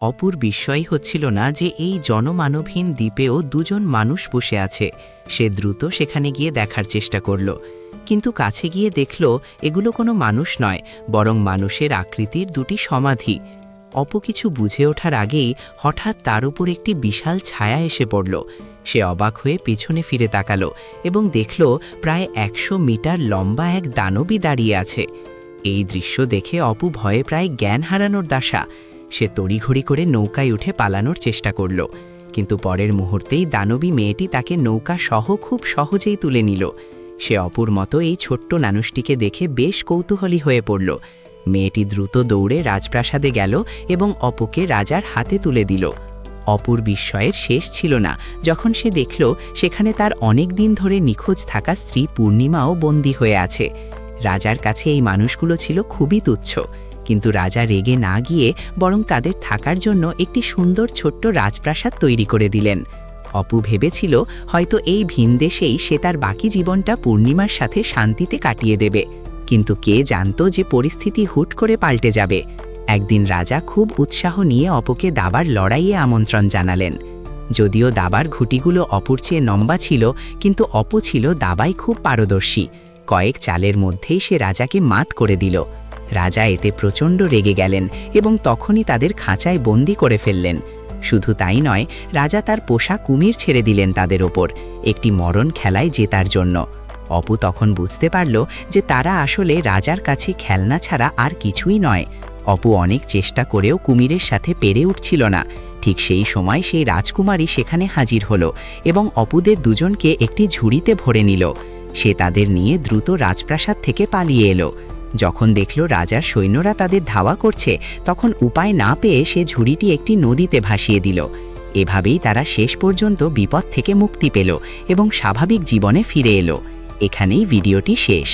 অপুর বিস্ময় হচ্ছিল না যে এই জনমানবহীন দ্বীপেও দুজন মানুষ বসে আছে। সে দ্রুত সেখানে গিয়ে দেখার চেষ্টা করল, কিন্তু কাছে গিয়ে দেখল এগুলো কোনো মানুষ নয়, বরং মানুষের আকৃতির দুটি সমাধি। অপু কিছু বুঝে ওঠার আগেই হঠাৎ তার উপর একটি বিশাল ছায়া এসে পড়ল। সে অবাক হয়ে পিছনে ফিরে তাকালো এবং দেখল প্রায় ১০০ মিটার লম্বা এক দানবী দাঁড়িয়ে আছে। এই দৃশ্য দেখে অপু ভয়ে প্রায় জ্ঞান হারানোর দাসা। সে তড়িঘড়ি করে নৌকায় উঠে পালানোর চেষ্টা করল, কিন্তু পরের মুহূর্তেই দানবী মেয়েটি তাকে নৌকা সহ খুব সহজেই তুলে নিল। সে অপুর মতো এই ছোট্ট মানুষটিকে দেখে বেশ কৌতূহলী হয়ে পড়ল। মেয়েটি দ্রুত দৌড়ে রাজপ্রাসাদে গেল এবং অপুকে রাজার হাতে তুলে দিল। অপুর বিস্ময়ের শেষ ছিল না যখন সে দেখল সেখানে তার অনেক দিন ধরে নিখোঁজ থাকা স্ত্রী পূর্ণিমাও বন্দী হয়ে আছে। রাজার কাছে এই মানুষগুলো ছিল খুবই তুচ্ছ, কিন্তু রাজা রেগে না গিয়ে বরং তাদের থাকার জন্য একটি সুন্দর ছোট্ট রাজপ্রাসাদ তৈরি করে দিলেন। অপু ভেবেছিল হয়তো এই ভিনদেশেই সে তার বাকি জীবনটা পূর্ণিমার সাথে শান্তিতে কাটিয়ে দেবে, কিন্তু কে জানতো যে পরিস্থিতি হুট করে পাল্টে যাবে। একদিন রাজা খুব উৎসাহ নিয়ে অপুকে দাবার লড়াইয়ে আমন্ত্রণ জানালেন। যদিও দাবার ঘুঁটিগুলো অপুর চেয়ে লম্বা ছিল, কিন্তু অপু ছিল দাবায় খুব পারদর্শী। কয়েক চালের মধ্যেই সে রাজাকে মাত করে দিল। রাজা এতে প্রচণ্ড রেগে গেলেন এবং তখনই তাদের খাঁচায় বন্দি করে ফেললেন। শুধু তাই নয়, রাজা তার পোষা কুমির ছেড়ে দিলেন তাদের ওপর একটি মরণ খেলায় জেতার জন্য। অপু তখন বুঝতে পারল যে তারা আসলে রাজার কাছে খেলনা ছাড়া আর কিছুই নয়। অপু অনেক চেষ্টা করেও কুমিরের সাথে পেরে উঠছিল না। ঠিক সেই সময় সেই রাজকুমারী সেখানে হাজির হলো এবং অপুদের দুজনকে একটি ঝুড়িতে ভরে নিল। সে তাদের নিয়ে দ্রুত রাজপ্রাসাদ থেকে পালিয়ে এলো। যখন দেখল রাজার সৈন্যরা তাদের ধাওয়া করছে, তখন উপায় না পেয়ে সে ঝুড়িটি একটি নদীতে ভাসিয়ে দিল। এভাবেই তারা শেষ পর্যন্ত বিপদ থেকে মুক্তি পেল এবং স্বাভাবিক জীবনে ফিরে এলো। এখানেই ভিডিওটি শেষ।